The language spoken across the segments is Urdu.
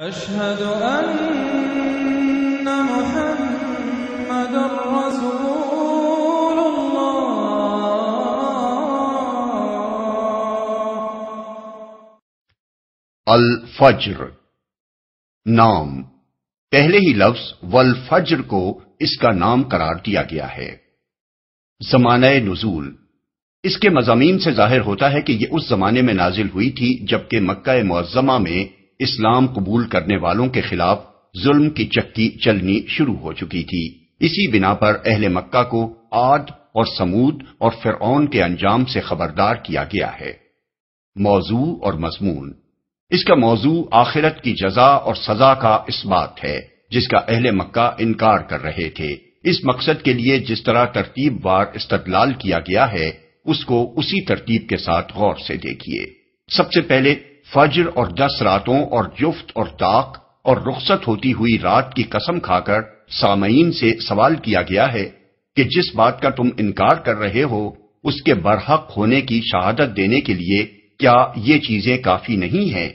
أشهد أن محمد رسول الله۔ الفجر نام، پہلے ہی لفظ والفجر کو اس کا نام قرار دیا گیا ہے۔ زمانہ نزول، اس کے مضامین سے ظاہر ہوتا ہے کہ یہ اس زمانے میں نازل ہوئی تھی جبکہ مکہ معظمہ میں اسلام قبول کرنے والوں کے خلاف ظلم کی چکی چلنی شروع ہو چکی تھی۔ اسی بنا پر اہل مکہ کو عاد اور سمود اور فرعون کے انجام سے خبردار کیا گیا ہے۔ موضوع اور مضمون، اس کا موضوع آخرت کی جزا اور سزا کا اثبات ہے جس کا اہل مکہ انکار کر رہے تھے۔ اس مقصد کے لیے جس طرح ترتیب وار استدلال کیا گیا ہے اس کو اسی ترتیب کے ساتھ غور سے دیکھیے۔ سب سے پہلے فجر اور 10 راتوں اور جفت اور طاق اور رخصت ہوتی ہوئی رات کی قسم کھا کر سامعین سے سوال کیا گیا ہے کہ جس بات کا تم انکار کر رہے ہو اس کے برحق ہونے کی شہادت دینے کے لیے کیا یہ چیزیں کافی نہیں ہیں؟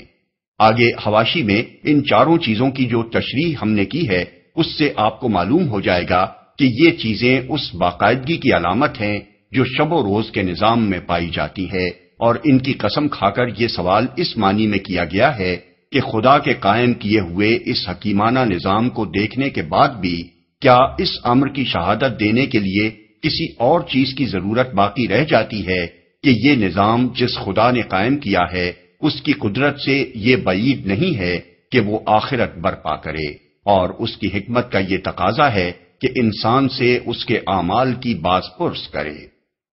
آگے حواشی میں ان چاروں چیزوں کی جو تشریح ہم نے کی ہے اس سے آپ کو معلوم ہو جائے گا کہ یہ چیزیں اس باقاعدگی کی علامت ہیں جو شب و روز کے نظام میں پائی جاتی ہے، اور ان کی قسم کھا کر یہ سوال اس معنی میں کیا گیا ہے کہ خدا کے قائم کیے ہوئے اس حکیمانہ نظام کو دیکھنے کے بعد بھی کیا اس امر کی شہادت دینے کے لیے کسی اور چیز کی ضرورت باقی رہ جاتی ہے کہ یہ نظام جس خدا نے قائم کیا ہے اس کی قدرت سے یہ بعید نہیں ہے کہ وہ آخرت برپا کرے، اور اس کی حکمت کا یہ تقاضا ہے کہ انسان سے اس کے اعمال کی باز پرس کرے۔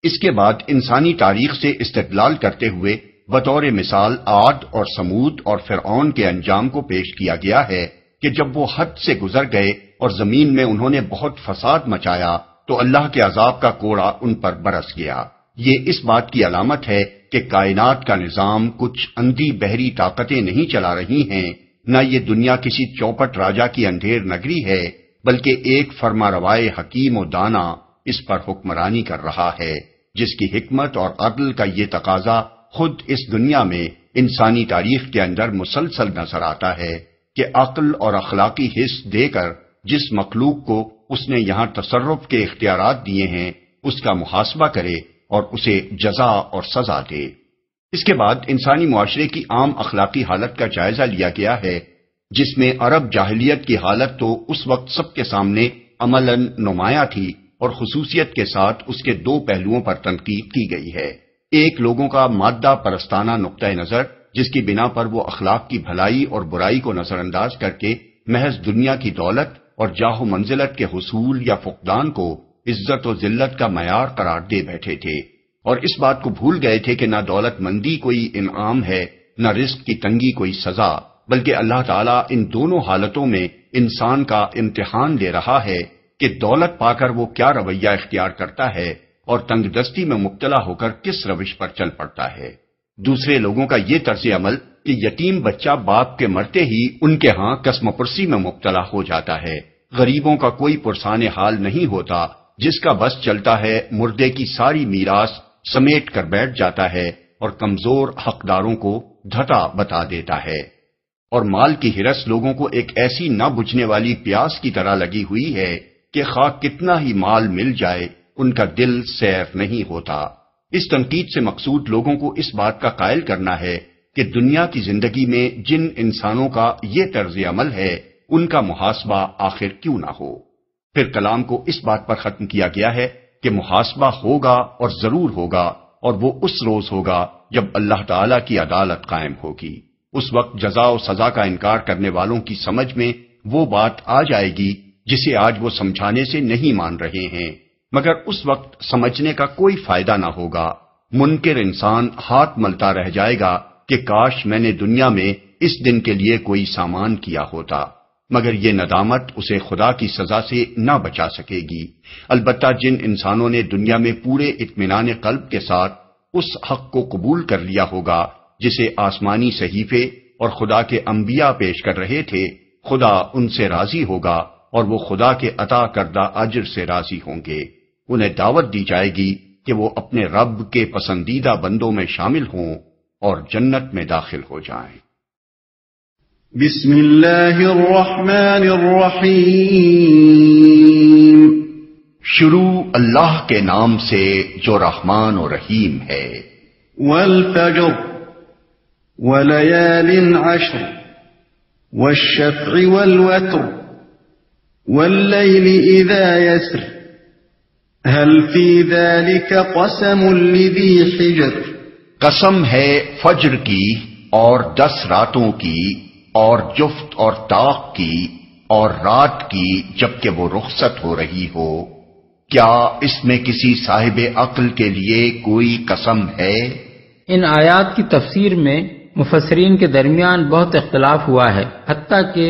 اس کے بعد انسانی تاریخ سے استدلال کرتے ہوئے بطور مثال عاد اور سمود اور فرعون کے انجام کو پیش کیا گیا ہے کہ جب وہ حد سے گزر گئے اور زمین میں انہوں نے بہت فساد مچایا تو اللہ کے عذاب کا کوڑا ان پر برس گیا۔ یہ اس بات کی علامت ہے کہ کائنات کا نظام کچھ اندھی بحری طاقتیں نہیں چلا رہی ہیں، نہ یہ دنیا کسی چوپٹ راجا کی اندھیر نگری ہے، بلکہ ایک فرما روائے حکیم و دانا اس پر حکمرانی کر رہا ہے جس کی حکمت اور عدل کا یہ تقاضا خود اس دنیا میں انسانی تاریخ کے اندر مسلسل نظر آتا ہے کہ عقل اور اخلاقی حس دے کر جس مخلوق کو اس نے یہاں تصرف کے اختیارات دیے ہیں اس کا محاسبہ کرے اور اسے جزا اور سزا دے۔ اس کے بعد انسانی معاشرے کی عام اخلاقی حالت کا جائزہ لیا گیا ہے جس میں عرب جاہلیت کی حالت تو اس وقت سب کے سامنے عملاً نمایاں تھی اور خصوصیت کے ساتھ اس کے دو پہلوؤں پر تنقید کی گئی ہے۔ ایک لوگوں کا مادہ پرستانہ نقطہ نظر جس کی بنا پر وہ اخلاق کی بھلائی اور برائی کو نظر انداز کر کے محض دنیا کی دولت اور جاہ و منزلت کے حصول یا فقدان کو عزت و ذلت کا معیار قرار دے بیٹھے تھے، اور اس بات کو بھول گئے تھے کہ نہ دولت مندی کوئی انعام ہے نہ رزق کی تنگی کوئی سزا، بلکہ اللہ تعالیٰ ان دونوں حالتوں میں انسان کا امتحان لے رہا ہے کہ دولت پا کر وہ کیا رویہ اختیار کرتا ہے اور تنگ دستی میں مبتلا ہو کر کس روش پر چل پڑتا ہے۔ دوسرے لوگوں کا یہ طرز عمل کہ یتیم بچہ باپ کے مرتے ہی ان کے ہاں قسم پرسی میں مبتلا ہو جاتا ہے، غریبوں کا کوئی پرسان حال نہیں ہوتا، جس کا بس چلتا ہے مردے کی ساری میراث سمیٹ کر بیٹھ جاتا ہے اور کمزور حقداروں کو دھتا بتا دیتا ہے، اور مال کی ہرس لوگوں کو ایک ایسی نہ بجھنے والی پیاس کی طرح لگی ہوئی ہے کہ خواہ کتنا ہی مال مل جائے ان کا دل سیر نہیں ہوتا۔ اس تنقید سے مقصود لوگوں کو اس بات کا قائل کرنا ہے کہ دنیا کی زندگی میں جن انسانوں کا یہ طرز عمل ہے ان کا محاسبہ آخر کیوں نہ ہو۔ پھر کلام کو اس بات پر ختم کیا گیا ہے کہ محاسبہ ہوگا اور ضرور ہوگا، اور وہ اس روز ہوگا جب اللہ تعالی کی عدالت قائم ہوگی۔ اس وقت جزا و سزا کا انکار کرنے والوں کی سمجھ میں وہ بات آ جائے گی جسے آج وہ سمجھانے سے نہیں مان رہے ہیں، مگر اس وقت سمجھنے کا کوئی فائدہ نہ ہوگا۔ منکر انسان ہاتھ ملتا رہ جائے گا کہ کاش میں نے دنیا میں اس دن کے لیے کوئی سامان کیا ہوتا، مگر یہ ندامت اسے خدا کی سزا سے نہ بچا سکے گی۔ البتہ جن انسانوں نے دنیا میں پورے اطمینان قلب کے ساتھ اس حق کو قبول کر لیا ہوگا جسے آسمانی صحیفے اور خدا کے انبیاء پیش کر رہے تھے، خدا ان سے راضی ہوگا اور وہ خدا کے عطا کردہ اجر سے راضی ہوں گے۔ انہیں دعوت دی جائے گی کہ وہ اپنے رب کے پسندیدہ بندوں میں شامل ہوں اور جنت میں داخل ہو جائیں۔ بسم اللہ الرحمن الرحیم شروع اللہ کے نام سے جو رحمان و رحیم ہے. والفجر وليال عشر والشفع والوتر والليل إذا يسر هل في ذلك قسم لذي حجر. قسم ہے فجر کی اور 10 راتوں کی اور جفت اور طاق کی اور رات کی جبکہ وہ رخصت ہو رہی ہو. کیا اس میں کسی صاحب عقل کے لیے کوئی قسم ہے؟ ان آیات کی تفسیر میں مفسرین کے درمیان بہت اختلاف ہوا ہے، حتیٰ کہ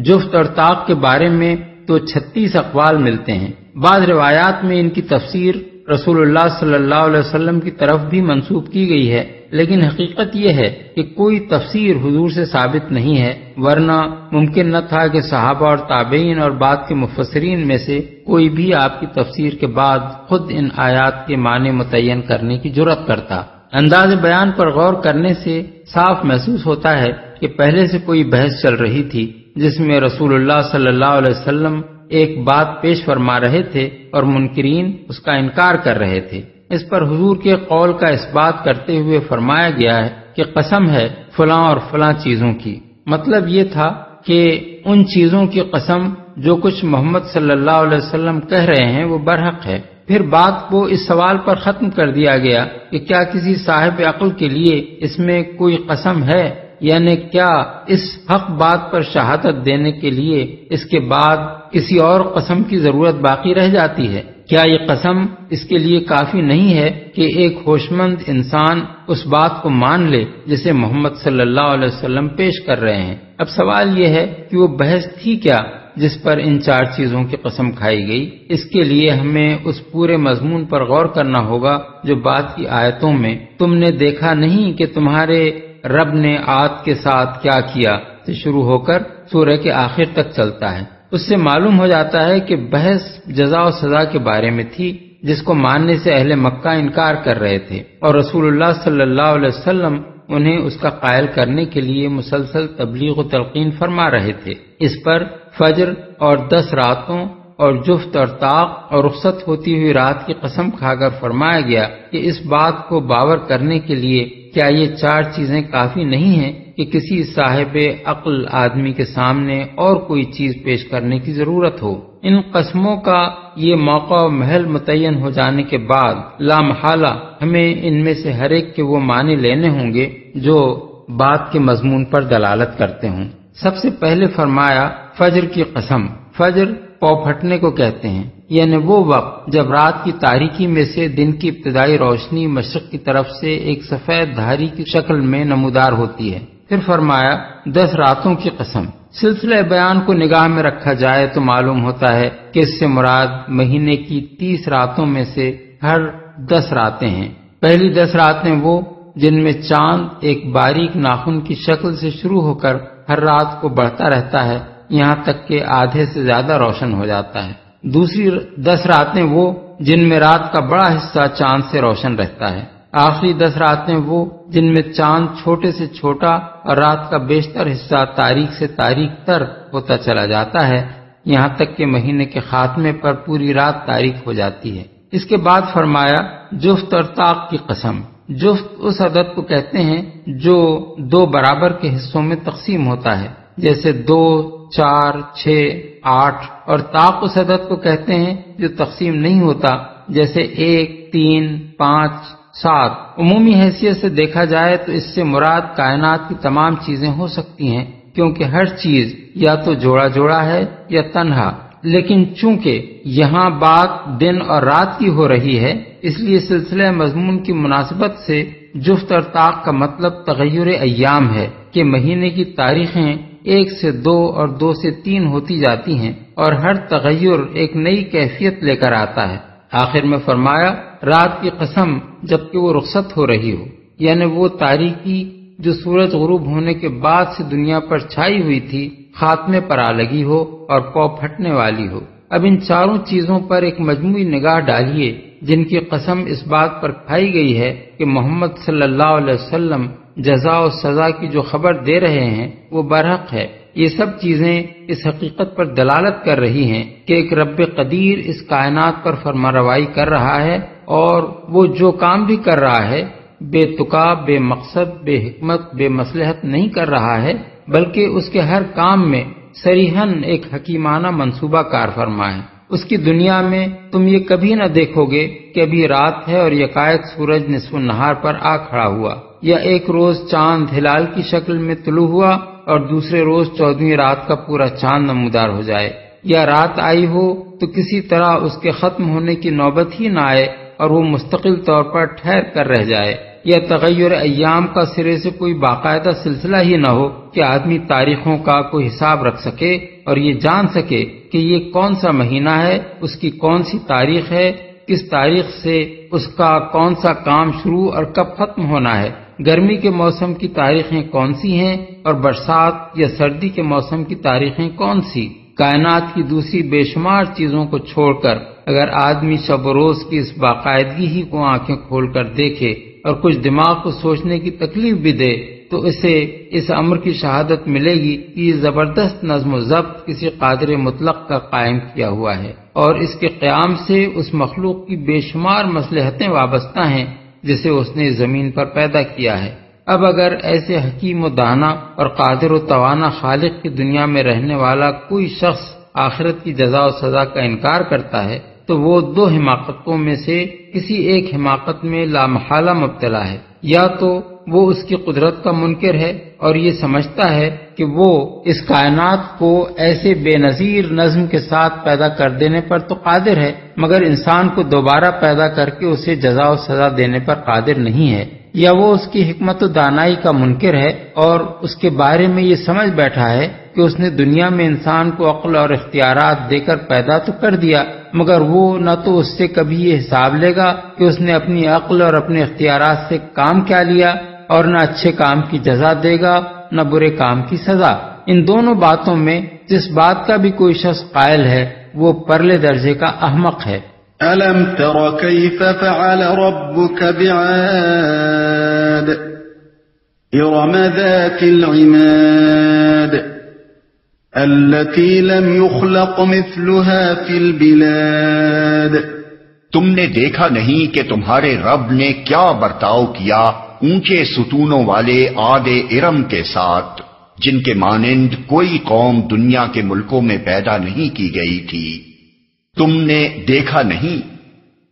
جفت اور طاق کے بارے میں تو 36 اقوال ملتے ہیں. بعض روایات میں ان کی تفسیر رسول اللہ صلی اللہ علیہ وسلم کی طرف بھی منسوب کی گئی ہے، لیکن حقیقت یہ ہے کہ کوئی تفسیر حضور سے ثابت نہیں ہے، ورنہ ممکن نہ تھا کہ صحابہ اور تابعین اور بعد کے مفسرین میں سے کوئی بھی آپ کی تفسیر کے بعد خود ان آیات کے معنی متعین کرنے کی جرأت کرتا. انداز بیان پر غور کرنے سے صاف محسوس ہوتا ہے کہ پہلے سے کوئی بحث چل رہی تھی جس میں رسول اللہ صلی اللہ علیہ وسلم ایک بات پیش فرما رہے تھے اور منکرین اس کا انکار کر رہے تھے. اس پر حضور کے قول کا اثبات کرتے ہوئے فرمایا گیا ہے کہ قسم ہے فلاں اور فلاں چیزوں کی. مطلب یہ تھا کہ ان چیزوں کی قسم جو کچھ محمد صلی اللہ علیہ وسلم کہہ رہے ہیں وہ برحق ہے. پھر بات کو اس سوال پر ختم کر دیا گیا کہ کیا کسی صاحب عقل کے لیے اس میں کوئی قسم ہے، یعنی کیا اس حق بات پر شہادت دینے کے لیے اس کے بعد کسی اور قسم کی ضرورت باقی رہ جاتی ہے؟ کیا یہ قسم اس کے لیے کافی نہیں ہے کہ ایک ہوش مند انسان اس بات کو مان لے جسے محمد صلی اللہ علیہ وسلم پیش کر رہے ہیں؟ اب سوال یہ ہے کہ وہ بحث تھی کیا جس پر ان 4 چیزوں کی قسم کھائی گئی؟ اس کے لیے ہمیں اس پورے مضمون پر غور کرنا ہوگا جو بعد کی آیتوں میں تم نے دیکھا نہیں کہ تمہارے رب نے عاد کے ساتھ کیا کیا سے شروع ہو کر سورہ کے آخر تک چلتا ہے. اس سے معلوم ہو جاتا ہے کہ بحث جزا و سزا کے بارے میں تھی جس کو ماننے سے اہل مکہ انکار کر رہے تھے، اور رسول اللہ صلی اللہ علیہ وسلم انہیں اس کا قائل کرنے کے لیے مسلسل تبلیغ و تلقین فرما رہے تھے. اس پر فجر اور 10 راتوں اور جفت اور طاق اور رخصت ہوتی ہوئی رات کی قسم کھا کر فرمایا گیا کہ اس بات کو باور کرنے کے لیے کیا یہ 4 چیزیں کافی نہیں ہیں کہ کسی صاحب عقل آدمی کے سامنے اور کوئی چیز پیش کرنے کی ضرورت ہو؟ ان قسموں کا یہ موقع و محل متعین ہو جانے کے بعد لامحالہ ہمیں ان میں سے ہر ایک کے وہ معنی لینے ہوں گے جو بات کے مضمون پر دلالت کرتے ہوں. سب سے پہلے فرمایا فجر کی قسم. فجر پو پھٹنے کو کہتے ہیں، یعنی وہ وقت جب رات کی تاریکی میں سے دن کی ابتدائی روشنی مشرق کی طرف سے ایک سفید دھاری کی شکل میں نمودار ہوتی ہے. پھر فرمایا 10 راتوں کی قسم. سلسلہ بیان کو نگاہ میں رکھا جائے تو معلوم ہوتا ہے کہ اس سے مراد مہینے کی 30 راتوں میں سے ہر 10 راتیں ہیں. پہلی 10 راتیں وہ جن میں چاند ایک باریک ناخن کی شکل سے شروع ہو کر ہر رات کو بڑھتا رہتا ہے یہاں تک کہ آدھے سے زیادہ روشن ہو جاتا ہے. دوسری 10 راتیں وہ جن میں رات کا بڑا حصہ چاند سے روشن رہتا ہے. آخری 10 راتیں وہ جن میں چاند چھوٹے سے چھوٹا اور رات کا بیشتر حصہ تاریک سے تاریک تر ہوتا چلا جاتا ہے یہاں تک کہ مہینے کے خاتمے پر پوری رات تاریک ہو جاتی ہے. اس کے بعد فرمایا جفت اور طاق کی قسم. جفت اس عدد کو کہتے ہیں جو 2 برابر کے حصوں میں تقسیم ہوتا ہے، جیسے 2، 4، 6، 8، اور طاق اس عدد کو کہتے ہیں جو تقسیم نہیں ہوتا، جیسے 1، 3، 5، 7. عمومی حیثیت سے دیکھا جائے تو اس سے مراد کائنات کی تمام چیزیں ہو سکتی ہیں، کیونکہ ہر چیز یا تو جوڑا جوڑا ہے یا تنہا. لیکن چونکہ یہاں بات دن اور رات کی ہو رہی ہے اس لیے سلسلہ مضمون کی مناسبت سے جفت اور طاق کا مطلب تغیر ایام ہے کہ مہینے کی تاریخیں 1 سے 2 اور 2 سے 3 ہوتی جاتی ہیں اور ہر تغیر ایک نئی کیفیت لے کر آتا ہے. آخر میں فرمایا رات کی قسم جبکہ وہ رخصت ہو رہی ہو، یعنی وہ تاریکی جو سورج غروب ہونے کے بعد سے دنیا پر چھائی ہوئی تھی خاتمے پر آ لگی ہو اور پو پھٹنے والی ہو. اب ان 4 چیزوں پر ایک مجموعی نگاہ ڈالیے جن کی قسم اس بات پر کھائی گئی ہے کہ محمد صلی اللہ علیہ وسلم جزا و سزا کی جو خبر دے رہے ہیں وہ برحق ہے. یہ سب چیزیں اس حقیقت پر دلالت کر رہی ہیں کہ ایک رب قدیر اس کائنات پر فرمانروائی کر رہا ہے، اور وہ جو کام بھی کر رہا ہے بے تکا، بے مقصد، بے حکمت، بے مصلحت نہیں کر رہا ہے، بلکہ اس کے ہر کام میں صریحاً ایک حکیمانہ منصوبہ کار فرما ہے۔ اس کی دنیا میں تم یہ کبھی نہ دیکھو گے کہ ابھی رات ہے اور یکایک سورج نصف النہار پر آ کھڑا ہوا، یا ایک روز چاند ہلال کی شکل میں طلوع ہوا اور دوسرے روز 14ویں رات کا پورا چاند نمودار ہو جائے، یا رات آئی ہو تو کسی طرح اس کے ختم ہونے کی نوبت ہی نہ آئے اور وہ مستقل طور پر ٹھہر کر رہ جائے، یا تغیر ایام کا سرے سے کوئی باقاعدہ سلسلہ ہی نہ ہو کہ آدمی تاریخوں کا کوئی حساب رکھ سکے اور یہ جان سکے کہ یہ کون سا مہینہ ہے، اس کی کون سی تاریخ ہے، کس تاریخ سے اس کا کون سا کام شروع اور کب ختم ہونا ہے، گرمی کے موسم کی تاریخیں کون سی ہیں اور برسات یا سردی کے موسم کی تاریخیں کون سی۔ کائنات کی دوسری بے شمار چیزوں کو چھوڑ کر اگر آدمی شب و روز کی اس باقاعدگی ہی کو آنکھیں کھول کر دیکھے اور کچھ دماغ کو سوچنے کی تکلیف بھی دے تو اسے اس امر کی شہادت ملے گی کہ یہ زبردست نظم و ضبط کسی قادر مطلق کا قائم کیا ہوا ہے، اور اس کے قیام سے اس مخلوق کی بے شمار مصلحتیں وابستہ ہیں جسے اس نے زمین پر پیدا کیا ہے۔ اب اگر ایسے حکیم و دانا اور قادر و توانا خالق کی دنیا میں رہنے والا کوئی شخص آخرت کی جزا و سزا کا انکار کرتا ہے تو وہ دو حماقتوں میں سے کسی ایک حماقت میں لامحالہ مبتلا ہے، یا تو وہ اس کی قدرت کا منکر ہے اور یہ سمجھتا ہے کہ وہ اس کائنات کو ایسے بے نظیر نظم کے ساتھ پیدا کر دینے پر تو قادر ہے، مگر انسان کو دوبارہ پیدا کر کے اسے جزا و سزا دینے پر قادر نہیں ہے، یا وہ اس کی حکمت و دانائی کا منکر ہے اور اس کے بارے میں یہ سمجھ بیٹھا ہے کہ اس نے دنیا میں انسان کو عقل اور اختیارات دے کر پیدا تو کر دیا، مگر وہ نہ تو اس سے کبھی یہ حساب لے گا کہ اس نے اپنی عقل اور اپنے اختیارات سے کام کیا لیا، اور نہ اچھے کام کی جزا دے گا نہ برے کام کی سزا۔ ان دونوں باتوں میں جس بات کا بھی کوئی شخص قائل ہے وہ پرلے درجے کا احمق ہے۔ أَلَمْ تَرَ كَيْفَ فَعَلَ رَبُّكَ بِعَادٍ إِرَمَ ذَاتِ الْعِمَادِ الَّتِي لَمْ يُخْلَقْ مِثْلُهَا فِي الْبِلَادِ تم نے دیکھا نہیں کہ تمہارے رب نے کیا برتاؤ کیا اونچے ستونوں والے عاد ارم کے ساتھ، جن کے مانند کوئی قوم دنیا کے ملکوں میں پیدا نہیں کی گئی تھی، تم نے دیکھا نہیں۔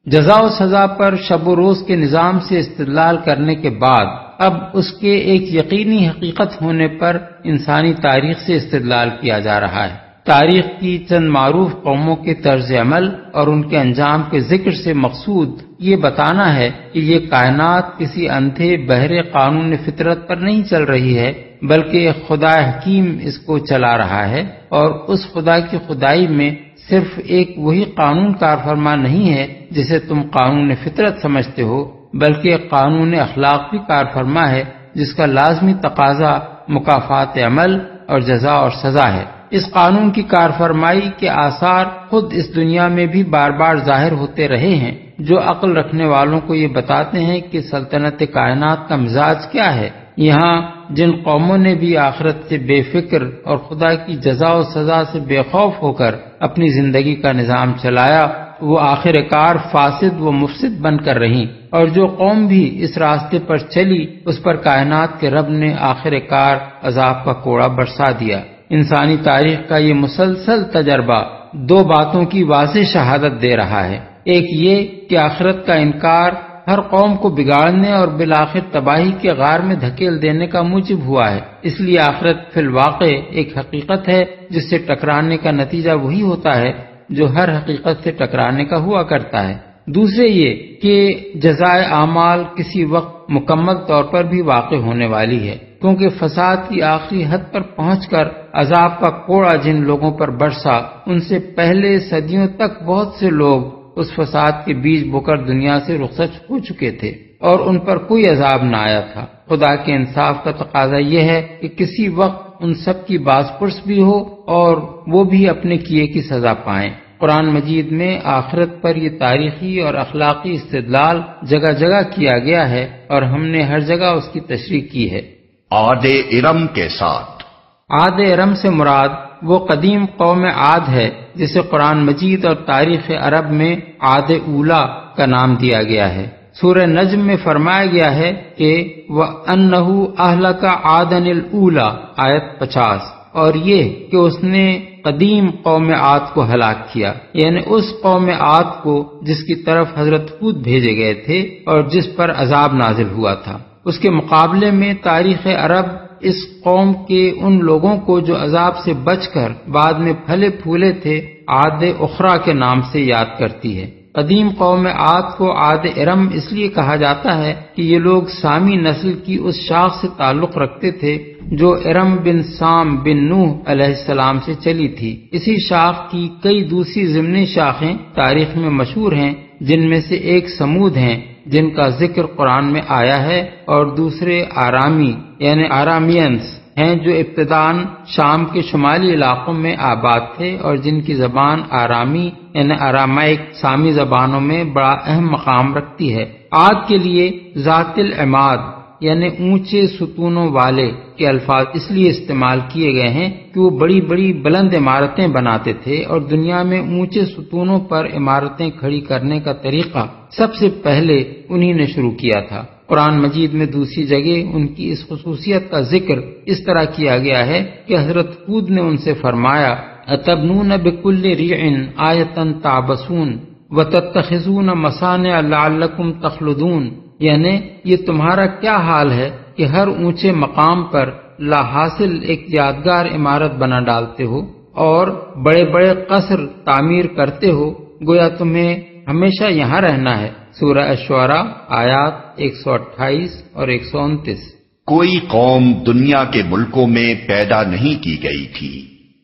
جزا و سزا پر شب و روز کے نظام سے استدلال کرنے کے بعد اب اس کے ایک یقینی حقیقت ہونے پر انسانی تاریخ سے استدلال کیا جا رہا ہے۔ تاریخ کی چند معروف قوموں کے طرز عمل اور ان کے انجام کے ذکر سے مقصود یہ بتانا ہے کہ یہ کائنات کسی اندھے بہرے قانون فطرت پر نہیں چل رہی ہے، بلکہ ایک خدا حکیم اس کو چلا رہا ہے، اور اس خدا کی خدائی میں صرف ایک وہی قانون کار فرما نہیں ہے جسے تم قانون فطرت سمجھتے ہو، بلکہ ایک قانون اخلاق بھی کار فرما ہے جس کا لازمی تقاضا مکافات عمل اور جزا اور سزا ہے۔ اس قانون کی کارفرمائی کے آثار خود اس دنیا میں بھی بار بار ظاہر ہوتے رہے ہیں، جو عقل رکھنے والوں کو یہ بتاتے ہیں کہ سلطنت کائنات کا مزاج کیا ہے۔ یہاں جن قوموں نے بھی آخرت سے بے فکر اور خدا کی جزا و سزا سے بے خوف ہو کر اپنی زندگی کا نظام چلایا، وہ آخر کار فاسد و مفسد بن کر رہیں، اور جو قوم بھی اس راستے پر چلی اس پر کائنات کے رب نے آخر کار عذاب کا کوڑا برسا دیا۔ انسانی تاریخ کا یہ مسلسل تجربہ دو باتوں کی واضح شہادت دے رہا ہے۔ ایک یہ کہ آخرت کا انکار ہر قوم کو بگاڑنے اور بالآخر تباہی کے غار میں دھکیل دینے کا موجب ہوا ہے، اس لیے آخرت فی الواقع ایک حقیقت ہے جس سے ٹکرانے کا نتیجہ وہی ہوتا ہے جو ہر حقیقت سے ٹکرانے کا ہوا کرتا ہے۔ دوسرے یہ کہ جزائے اعمال کسی وقت مکمل طور پر بھی واقع ہونے والی ہے، کیونکہ فساد کی آخری حد پر پہنچ کر عذاب کا کوڑا جن لوگوں پر برسا، ان سے پہلے صدیوں تک بہت سے لوگ اس فساد کے بیج بو کر دنیا سے رخصت ہو چکے تھے اور ان پر کوئی عذاب نہ آیا تھا۔ خدا کے انصاف کا تقاضا یہ ہے کہ کسی وقت ان سب کی باز پرس بھی ہو اور وہ بھی اپنے کیے کی سزا پائیں۔ قرآن مجید میں آخرت پر یہ تاریخی اور اخلاقی استدلال جگہ جگہ کیا گیا ہے اور ہم نے ہر جگہ اس کی تشریح کی ہے۔ عاد ارم کے ساتھ عاد ارم سے مراد وہ قدیم قوم عاد ہے جسے قرآن مجید اور تاریخ عرب میں عاد اولا کا نام دیا گیا ہے۔ سورہ نجم میں فرمایا گیا ہے کہ وَأَنَّهُ أَهْلَكَ عَادًا الْأُولَى آیت 50، اور یہ کہ اس نے قدیم قوم عاد کو ہلاک کیا، یعنی اس قوم عاد کو جس کی طرف حضرت ہود بھیجے گئے تھے اور جس پر عذاب نازل ہوا تھا۔ اس کے مقابلے میں تاریخ عرب اس قوم کے ان لوگوں کو جو عذاب سے بچ کر بعد میں پھلے پھولے تھے عاد اخرى کے نام سے یاد کرتی ہے۔ قدیم قوم عاد کو عاد ارم اس لیے کہا جاتا ہے کہ یہ لوگ سامی نسل کی اس شاخ سے تعلق رکھتے تھے جو ارم بن سام بن نوح علیہ السلام سے چلی تھی۔ اسی شاخ کی کئی دوسری ضمنی شاخیں تاریخ میں مشہور ہیں، جن میں سے ایک سمود ہیں جن کا ذکر قرآن میں آیا ہے، اور دوسرے آرامی یعنی آرامینس ہیں جو ابتداً شام کے شمالی علاقوں میں آباد تھے اور جن کی زبان آرامی یعنی آرامائک سامی زبانوں میں بڑا اہم مقام رکھتی ہے۔ عاد کے لیے ذات العماد یعنی اونچے ستونوں والے کے الفاظ اس لیے استعمال کیے گئے ہیں کہ وہ بڑی بڑی بلند عمارتیں بناتے تھے، اور دنیا میں اونچے ستونوں پر عمارتیں کھڑی کرنے کا طریقہ سب سے پہلے انہی نے شروع کیا تھا۔ قرآن مجید میں دوسری جگہ ان کی اس خصوصیت کا ذکر اس طرح کیا گیا ہے کہ حضرت ہود نے ان سے فرمایا اتبنون بکل ریع آیۃ تعبثون وتتخذون مصانع لعلکم تخلدون، یعنی یہ تمہارا کیا حال ہے کہ ہر اونچے مقام پر لا حاصل ایک یادگار عمارت بنا ڈالتے ہو اور بڑے بڑے قصر تعمیر کرتے ہو، گویا تمہیں ہمیشہ یہاں رہنا ہے۔ سورہ الشعراء آیات 128 اور 129۔ کوئی قوم دنیا کے ملکوں میں پیدا نہیں کی گئی تھی،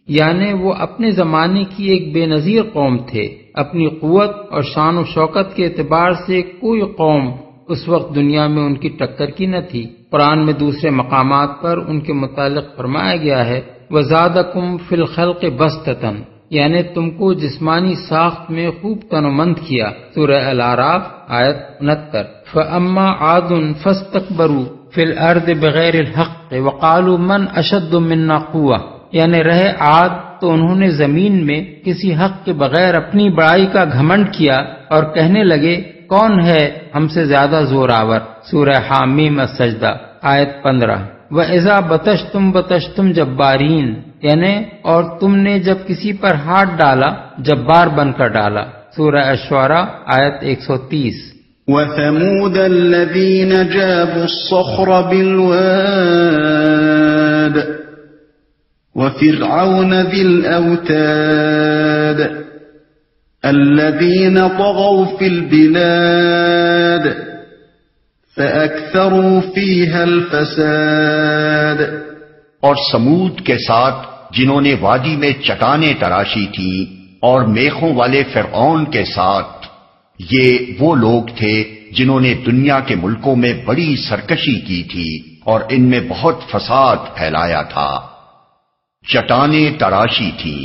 یعنی وہ اپنے زمانے کی ایک بے نظیر قوم تھے۔ اپنی قوت اور شان و شوکت کے اعتبار سے کوئی قوم اس وقت دنیا میں ان کی ٹکر کی نہ تھی۔ قرآن میں دوسرے مقامات پر ان کے متعلق فرمایا گیا ہے وَزَادَكُمْ فِي الْخَلْقِ بَسْطَةً، یعنی تم کو جسمانی ساخت میں خوب تنومند کیا۔ سورہ الاعراف آیت 69۔ فَأَمَّا عَادٌ فَاسْتَكْبَرُوا فِي الْأَرْضِ بِغَيْرِ الْحَقِّ وَقَالُوا مَنْ أَشَدُّ مِنَّا قُوَّةً، یعنی رہے عاد تو انہوں نے زمین میں کسی حق کے بغیر اپنی بڑائی کا گھمنڈ کیا اور کہنے لگے کون ہے ہم سے زیادہ زور آور۔ سورہ حامیم السجدہ آیت 15۔ وَإِذَا بَطَشْتُمْ بَطَشْتُمْ جَبَّارِينَ، یعنی اور تم نے جب کسی پر ہاتھ ڈالا جبار بن کر ڈالا۔ سورہ الشعراء آیت 130۔ وَثَمُودَ الَّذِينَ جَابُوا الصَّخْرَ بِالْوَادِ وَفِرْعَوْنَ ذِي الْأَوْتَادِ الَّذِينَ طَغَوْا فِي الْبِلَادِ فَأَكْثَرُوا فِيهَا الْفَسَادَ، اور سمود کے ساتھ جنہوں نے وادی میں چٹانیں تراشی تھیں، اور میخوں والے فرعون کے ساتھ یہ وہ لوگ تھے جنہوں نے دنیا کے ملکوں میں بڑی سرکشی کی تھی اور ان میں بہت فساد پھیلایا تھا۔ چٹانیں تراشی تھیں۔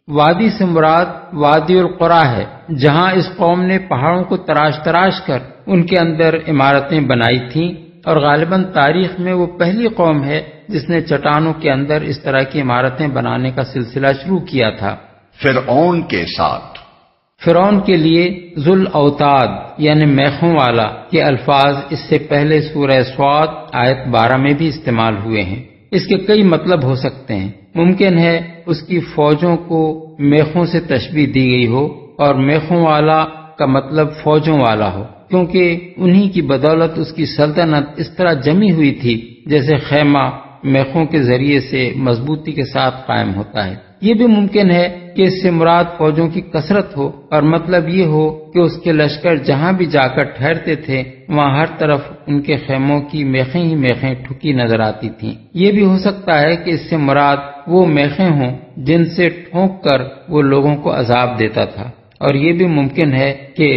وادی سے مراد وادی القرا ہے، جہاں اس قوم نے پہاڑوں کو تراش تراش کر ان کے اندر عمارتیں بنائی تھیں، اور غالباً تاریخ میں وہ پہلی قوم ہے جس نے چٹانوں کے اندر اس طرح کی عمارتیں بنانے کا سلسلہ شروع کیا تھا۔ فرعون کے ساتھ، فرعون کے لیے ذل اوتاد یعنی میخوں والا کے الفاظ اس سے پہلے سورہ صاد آیت 12 میں بھی استعمال ہوئے ہیں۔ اس کے کئی مطلب ہو سکتے ہیں۔ ممکن ہے اس کی فوجوں کو میخوں سے تشبیہ دی گئی ہو، اور میخوں والا کا مطلب فوجوں والا ہو، کیونکہ انہی کی بدولت اس کی سلطنت اس طرح جمی ہوئی تھی جیسے خیمہ میخوں کے ذریعے سے مضبوطی کے ساتھ قائم ہوتا ہے۔ یہ بھی ممکن ہے کہ اس سے مراد فوجوں کی کثرت ہو، اور مطلب یہ ہو کہ اس کے لشکر جہاں بھی جا کر ٹھہرتے تھے وہاں ہر طرف ان کے خیموں کی میخیں ہی میخیں ٹھکی نظر آتی تھیں۔ یہ بھی ہو سکتا ہے کہ اس سے مراد وہ میخیں ہوں جن سے ٹھونک کر وہ لوگوں کو عذاب دیتا تھا، اور یہ بھی ممکن ہے کہ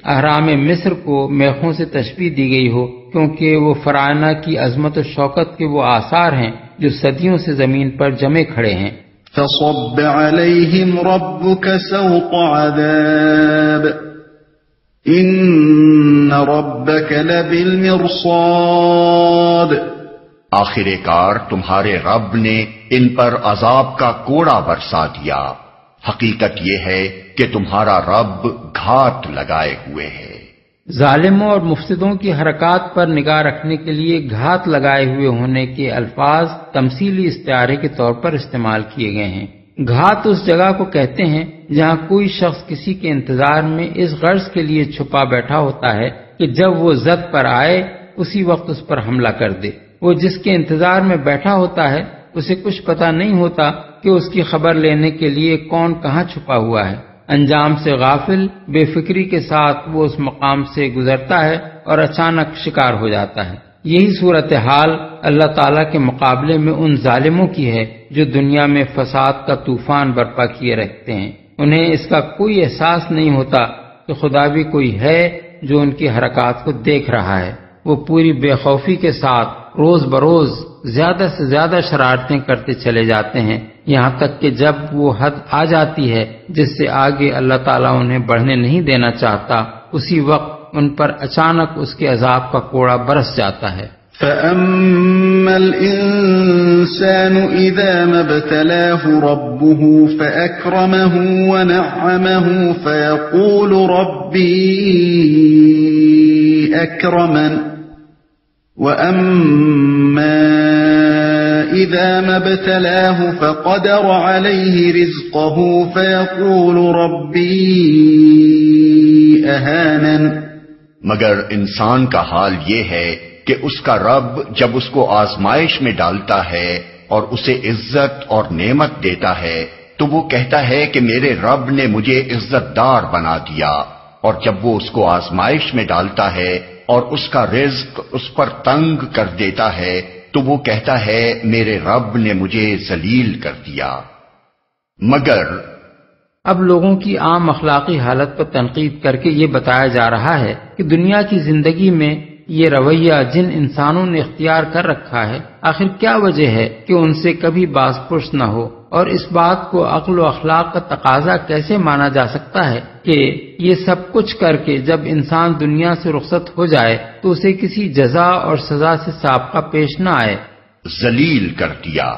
اہرام مصر کو میخوں سے تشبیہ دی گئی ہو، کیونکہ وہ فرعونہ کی عظمت و شوکت کے وہ آثار ہیں جو صدیوں سے زمین پر جمے کھڑے ہیں۔ فَصَبَّ عَلَيْهِمْ رَبُّكَ سَوْطَ عَذَابٍ إِنَّ رَبَّكَ لَبِالْمِرْصَادِ، آخر کار تمہارے رب نے ان پر عذاب کا کوڑا برسا دیا۔ حقیقت یہ ہے کہ تمہارا رب گھات لگائے ہوئے ہے۔ ظالموں اور مفسدوں کی حرکات پر نگاہ رکھنے کے لیے گھات لگائے ہوئے ہونے کے الفاظ تمثیلی استعارے کے طور پر استعمال کیے گئے ہیں۔ گھات اس جگہ کو کہتے ہیں جہاں کوئی شخص کسی کے انتظار میں اس غرض کے لیے چھپا بیٹھا ہوتا ہے کہ جب وہ زد پر آئے اسی وقت اس پر حملہ کر دے۔ وہ جس کے انتظار میں بیٹھا ہوتا ہے اسے کچھ پتہ نہیں ہوتا کہ اس کی خبر لینے کے لیے کون کہاں چھپا ہوا ہے۔ انجام سے غافل بے فکری کے ساتھ وہ اس مقام سے گزرتا ہے اور اچانک شکار ہو جاتا ہے۔ یہی صورتحال اللہ تعالیٰ کے مقابلے میں ان ظالموں کی ہے جو دنیا میں فساد کا طوفان برپا کیے رکھتے ہیں۔ انہیں اس کا کوئی احساس نہیں ہوتا کہ خدا بھی کوئی ہے جو ان کی حرکات کو دیکھ رہا ہے۔ وہ پوری بے خوفی کے ساتھ روز بروز زیادہ سے زیادہ شرارتیں کرتے چلے جاتے ہیں، یہاں تک کہ جب وہ حد آ جاتی ہے جس سے آگے اللہ تعالیٰ انہیں بڑھنے نہیں دینا چاہتا، اسی وقت ان پر اچانک اس کے عذاب کا کوڑا برس جاتا ہے۔ فَأَمَّا الْإِنسَانُ إِذَا مَا ابْتَلَاهُ رَبُّهُ فَأَكْرَمَهُ وَنَعَّمَهُ فَيَقُولُ رَبِّي أَكْرَمَنِ وَأَمَّا إِذَا مَا ابْتَلَاهُ فَقَدَرَ عَلَيْهِ رِزْقَهُ فَيَقُولُ رَبِّي أَهَانَنِ۔ مگر انسان کا حال یہ ہے کہ اس کا رب جب اس کو آزمائش میں ڈالتا ہے اور اسے عزت اور نعمت دیتا ہے تو وہ کہتا ہے کہ میرے رب نے مجھے عزت دار بنا دیا، اور جب وہ اس کو آزمائش میں ڈالتا ہے اور اس کا رزق اس پر تنگ کر دیتا ہے تو وہ کہتا ہے میرے رب نے مجھے ذلیل کر دیا۔ مگر اب لوگوں کی عام اخلاقی حالت پر تنقید کر کے یہ بتایا جا رہا ہے کہ دنیا کی زندگی میں یہ رویہ جن انسانوں نے اختیار کر رکھا ہے، آخر کیا وجہ ہے کہ ان سے کبھی باز پرس نہ ہو، اور اس بات کو عقل و اخلاق کا تقاضا کیسے مانا جا سکتا ہے کہ یہ سب کچھ کر کے جب انسان دنیا سے رخصت ہو جائے تو اسے کسی جزا اور سزا سے سابقہ پیش نہ آئے۔ ذلیل کر دیا،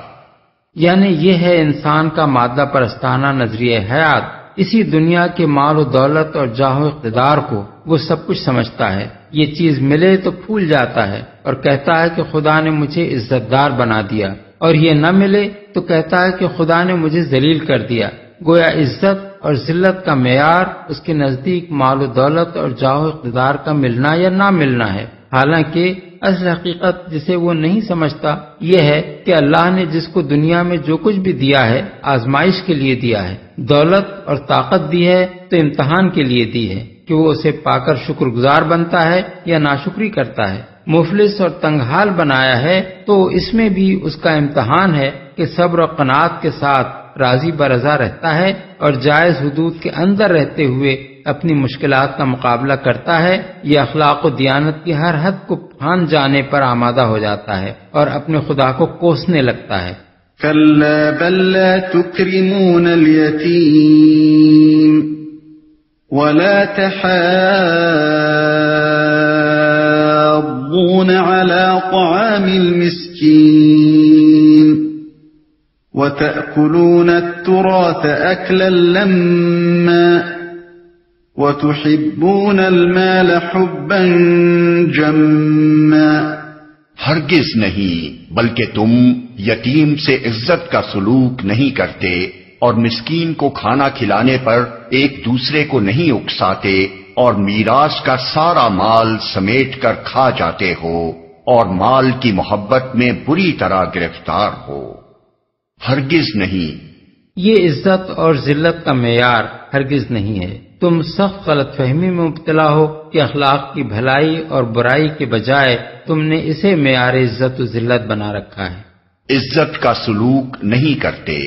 یعنی یہ ہے انسان کا مادہ پرستانہ نظریہ حیات۔ اسی دنیا کے مال و دولت اور جاہ و اقتدار کو وہ سب کچھ سمجھتا ہے۔ یہ چیز ملے تو پھول جاتا ہے اور کہتا ہے کہ خدا نے مجھے عزت دار بنا دیا، اور یہ نہ ملے تو کہتا ہے کہ خدا نے مجھے ذلیل کر دیا۔ گویا عزت اور ذلت کا معیار اس کے نزدیک مال و دولت اور جاہ و اقتدار کا ملنا یا نہ ملنا ہے، حالانکہ اصل حقیقت جسے وہ نہیں سمجھتا یہ ہے کہ اللہ نے جس کو دنیا میں جو کچھ بھی دیا ہے آزمائش کے لیے دیا ہے۔ دولت اور طاقت دی ہے تو امتحان کے لیے دی ہے کہ وہ اسے پا کر شکر گزار بنتا ہے یا ناشکری کرتا ہے۔ مفلس اور تنگ حال بنایا ہے تو اس میں بھی اس کا امتحان ہے کہ صبر و قناعت کے ساتھ راضی برضا رہتا ہے اور جائز حدود کے اندر رہتے ہوئے اپنی مشکلات کا مقابلہ کرتا ہے، یا اخلاق و دیانت کی ہر حد کو پھان جانے پر آمادہ ہو جاتا ہے اور اپنے خدا کو کوسنے لگتا ہے۔ كلا بل لا تكرمون اليتيم ولا تحاضون على طعام المسكين وتأكلون التراث أكلا لما وتحبون المال حبا جما۔ ہرگز نہیں، بلکہ تم یتیم سے عزت کا سلوک نہیں کرتے اور مسکین کو کھانا کھلانے پر ایک دوسرے کو نہیں اکساتے، اور میراث کا سارا مال سمیٹ کر کھا جاتے ہو اور مال کی محبت میں بری طرح گرفتار ہو۔ ہرگز نہیں، یہ عزت اور ذلت کا معیار ہرگز نہیں ہے۔ تم سخت غلط فہمی میں مبتلا ہو کہ اخلاق کی بھلائی اور برائی کے بجائے تم نے اسے معیار عزت و ذلت بنا رکھا ہے۔ عزت کا سلوک نہیں کرتے،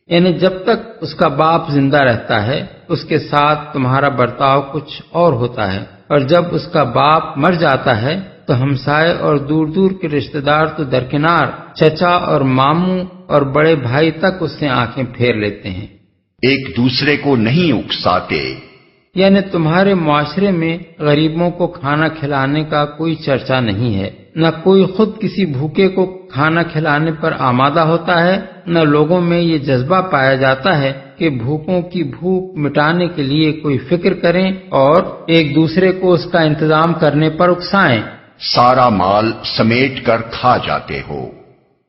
یعنی جب تک اس کا باپ زندہ رہتا ہے اس کے ساتھ تمہارا برتاؤ کچھ اور ہوتا ہے، اور جب اس کا باپ مر جاتا ہے تو ہمسائے اور دور دور کے رشتہ دار تو درکنار، چچا اور ماموں اور بڑے بھائی تک اس سے آنکھیں پھیر لیتے ہیں۔ ایک دوسرے کو نہیں اکساتے، یعنی تمہارے معاشرے میں غریبوں کو کھانا کھلانے کا کوئی چرچا نہیں ہے، نہ کوئی خود کسی بھوکے کو کھانا کھلانے پر آمادہ ہوتا ہے، نہ لوگوں میں یہ جذبہ پایا جاتا ہے کہ بھوکوں کی بھوک مٹانے کے لیے کوئی فکر کریں اور ایک دوسرے کو اس کا انتظام کرنے پر اکسائیں۔ سارا مال سمیٹ کر کھا جاتے ہو۔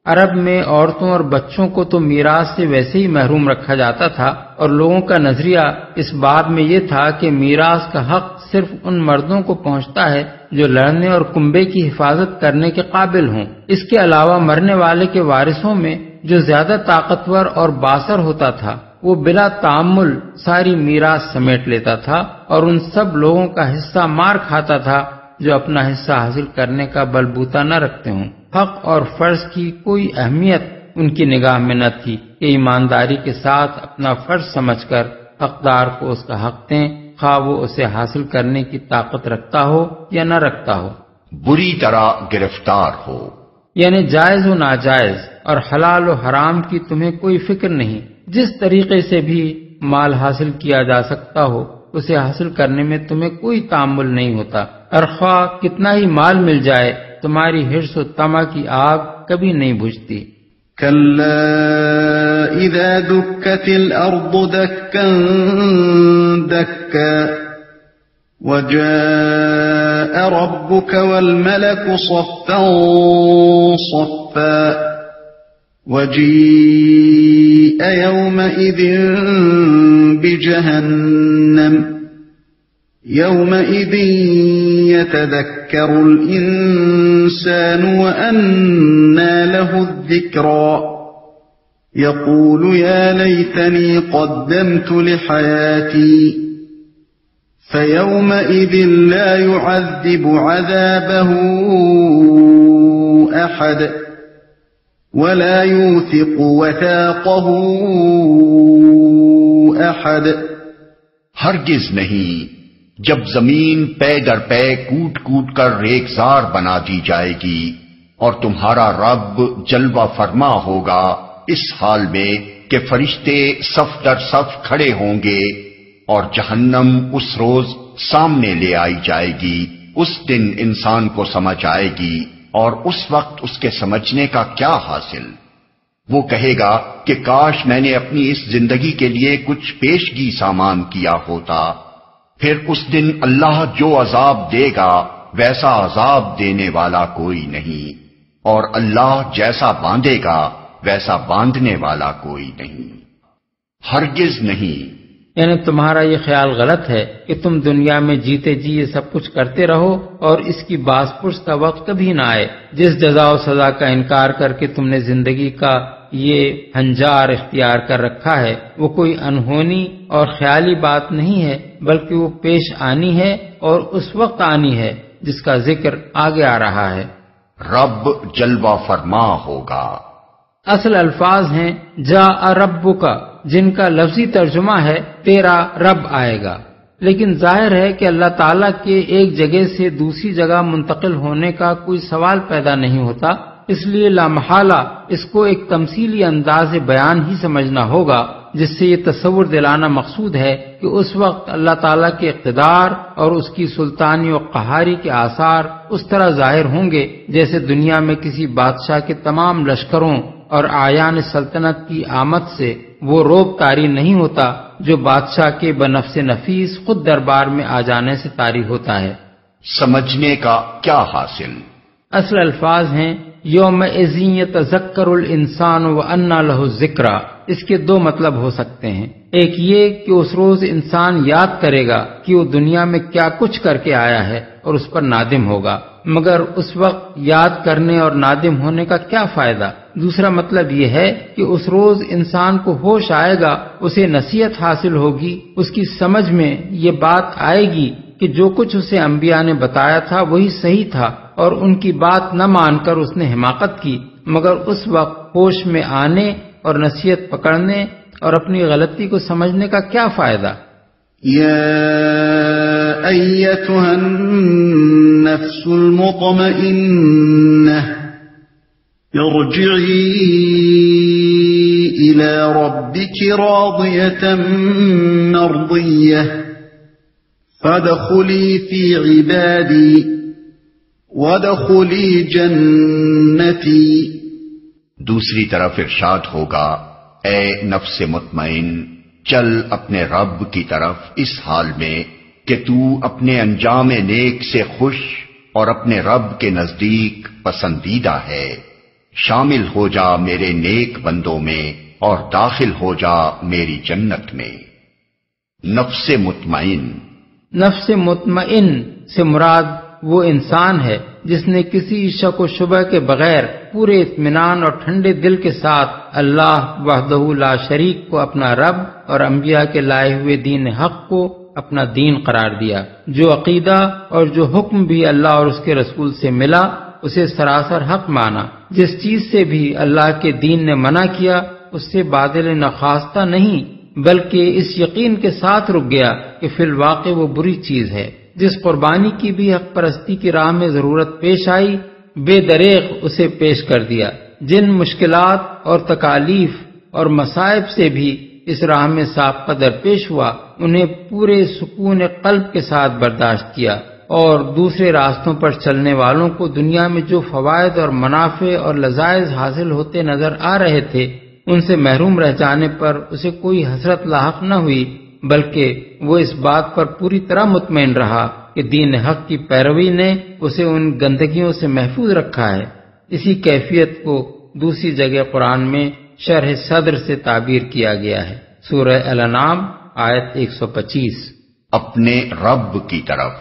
عرب میں عورتوں اور بچوں کو تو میراث سے ویسے ہی محروم رکھا جاتا تھا، اور لوگوں کا نظریہ اس بات میں یہ تھا کہ میراث کا حق صرف ان مردوں کو پہنچتا ہے جو لڑنے اور کنبے کی حفاظت کرنے کے قابل ہوں۔ اس کے علاوہ مرنے والے کے وارثوں میں جو زیادہ طاقتور اور بااثر ہوتا تھا وہ بلا تعامل ساری میراث سمیٹ لیتا تھا اور ان سب لوگوں کا حصہ مار کھاتا تھا جو اپنا حصہ حاصل کرنے کا بلبوتا نہ رکھتے ہوں۔ حق اور فرض کی کوئی اہمیت ان کی نگاہ میں نہ تھی کہ ایمانداری کے ساتھ اپنا فرض سمجھ کر حقدار کو اس کا حق دیں، خواہ وہ اسے حاصل کرنے کی طاقت رکھتا ہو یا نہ رکھتا ہو۔ بری طرح گرفتار ہو، یعنی جائز و ناجائز اور حلال و حرام کی تمہیں کوئی فکر نہیں۔ جس طریقے سے بھی مال حاصل کیا جا سکتا ہو اسے حاصل کرنے میں تمہیں کوئی تعامل نہیں ہوتا، اور خواہ کتنا ہی مال مل جائے تمہاری حرص و طمع کی آگ کبھی نہیں بجھتی۔ كلا إذا دكت الأرض دكا دكا وجاء ربك والملك صفا صفا وجيء يومئذ بجهنم يومئذ يتذكر الإنسان وأنى له الذكرى يقول يا ليتني قدمت لحياتي فيومئذ لا يعذب عذابه أحد ولا يوثق وثاقه أحد۔ ہرگز نہیں جب زمین پے در پے کوٹ کوٹ کر ریگزار بنا دی جائے گی اور تمہارا رب جلوہ فرما ہوگا اس حال میں کہ فرشتے صف در صف کھڑے ہوں گے اور جہنم اس روز سامنے لے آئی جائے گی۔ اس دن انسان کو سمجھ آئے گی اور اس وقت اس کے سمجھنے کا کیا حاصل؟ وہ کہے گا کہ کاش میں نے اپنی اس زندگی کے لیے کچھ پیشگی سامان کیا ہوتا۔ پھر اس دن اللہ جو عذاب دے گا ویسا عذاب دینے والا کوئی نہیں، اور اللہ جیسا باندھے گا ویسا باندھنے والا کوئی نہیں۔ ہرگز نہیں، یعنی تمہارا یہ خیال غلط ہے کہ تم دنیا میں جیتے جی یہ سب کچھ کرتے رہو اور اس کی باز پرس کا وقت کبھی نہ آئے۔ جس جزا و سزا کا انکار کر کے تم نے زندگی کا یہ ہنجار اختیار کر رکھا ہے وہ کوئی انہونی اور خیالی بات نہیں ہے، بلکہ وہ پیش آنی ہے اور اس وقت آنی ہے جس کا ذکر آگے آ رہا ہے۔ رب جلوہ فرما ہوگا۔ اصل الفاظ ہیں جاء ربک، جن کا لفظی ترجمہ ہے تیرا رب آئے گا، لیکن ظاہر ہے کہ اللہ تعالیٰ کے ایک جگہ سے دوسری جگہ منتقل ہونے کا کوئی سوال پیدا نہیں ہوتا، اس لیے لامحالہ اس کو ایک تمثیلی انداز بیان ہی سمجھنا ہوگا، جس سے یہ تصور دلانا مقصود ہے کہ اس وقت اللہ تعالیٰ کے اقتدار اور اس کی سلطانی و قہاری کے آثار اس طرح ظاہر ہوں گے جیسے دنیا میں کسی بادشاہ کے تمام لشکروں اور اعیان سلطنت کی آمد سے وہ روب طاری نہیں ہوتا جو بادشاہ کے بنفس نفیس خود دربار میں آ جانے سے طاری ہوتا ہے۔ سمجھنے کا کیا حاصل؟ اصل الفاظ ہیں یوم اذن یتذکر الانسان وانى له الذکریٰ۔ اس کے دو مطلب ہو سکتے ہیں، ایک یہ کہ اس روز انسان یاد کرے گا کہ وہ دنیا میں کیا کچھ کر کے آیا ہے اور اس پر نادم ہوگا، مگر اس وقت یاد کرنے اور نادم ہونے کا کیا فائدہ؟ دوسرا مطلب یہ ہے کہ اس روز انسان کو ہوش آئے گا، اسے نصیحت حاصل ہوگی، اس کی سمجھ میں یہ بات آئے گی کہ جو کچھ اسے انبیاء نے بتایا تھا وہی صحیح تھا اور ان کی بات نہ مان کر اس نے حماقت کی، مگر اس وقت ہوش میں آنے اور نصیحت پکڑنے اور اپنی غلطی کو سمجھنے کا کیا فائدہ؟ یا ایتھا النفس المطمئنہ ارجعی الی ربک راضیۃ مرضیہ فادخلی فی عبادی وَادْخُلِي جَنَّتِي. دوسری طرف ارشاد ہوگا، اے نفس مطمئن، چل اپنے رب کی طرف اس حال میں کہ تو اپنے انجام نیک سے خوش اور اپنے رب کے نزدیک پسندیدہ ہے۔ شامل ہو جا میرے نیک بندوں میں اور داخل ہو جا میری جنت میں۔ نفس مطمئن، نفس مطمئن سے مراد وہ انسان ہے جس نے کسی شک و شبہ کے بغیر پورے اطمینان اور ٹھنڈے دل کے ساتھ اللہ وحدہ لا شریک کو اپنا رب اور انبیاء کے لائے ہوئے دین حق کو اپنا دین قرار دیا۔ جو عقیدہ اور جو حکم بھی اللہ اور اس کے رسول سے ملا اسے سراسر حق مانا۔ جس چیز سے بھی اللہ کے دین نے منع کیا اس سے بادل نخواستہ نہیں بلکہ اس یقین کے ساتھ رک گیا کہ فی الواقع وہ بری چیز ہے۔ جس قربانی کی بھی حق پرستی کی راہ میں ضرورت پیش آئی بے دریغ اسے پیش کر دیا۔ جن مشکلات اور تکالیف اور مصائب سے بھی اس راہ میں سابقہ درپیش ہوا انہیں پورے سکون قلب کے ساتھ برداشت کیا، اور دوسرے راستوں پر چلنے والوں کو دنیا میں جو فوائد اور منافع اور لذائذ حاصل ہوتے نظر آ رہے تھے ان سے محروم رہ جانے پر اسے کوئی حسرت لاحق نہ ہوئی، بلکہ وہ اس بات پر پوری طرح مطمئن رہا کہ دین حق کی پیروی نے اسے ان گندگیوں سے محفوظ رکھا ہے۔ اسی کیفیت کو دوسری جگہ قرآن میں شرح صدر سے تعبیر کیا گیا ہے۔ سورہ الانعام آیت 125۔ اپنے رب کی طرف،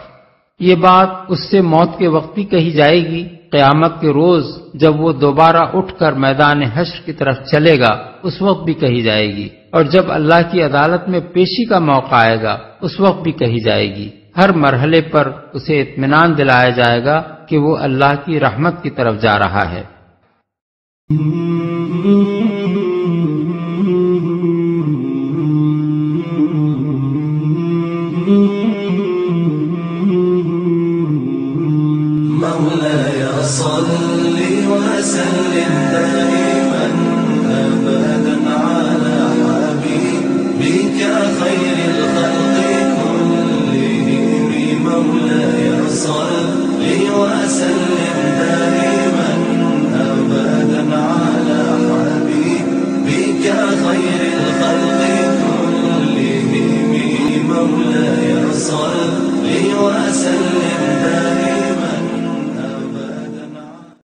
یہ بات اس سے موت کے وقت بھی کہی جائے گی، قیامت کے روز جب وہ دوبارہ اٹھ کر میدان حشر کی طرف چلے گا اس وقت بھی کہی جائے گی، اور جب اللہ کی عدالت میں پیشی کا موقع آئے گا اس وقت بھی کہی جائے گی۔ ہر مرحلے پر اسے اطمینان دلایا جائے گا کہ وہ اللہ کی رحمت کی طرف جا رہا ہے۔ صل وسلم دائما أبدا على حبيبك خير الخلق كلهم مولاي صل وسلم دائما أبدا على حبيبك خير الخلق كلهم مولاي صل وسلم دائما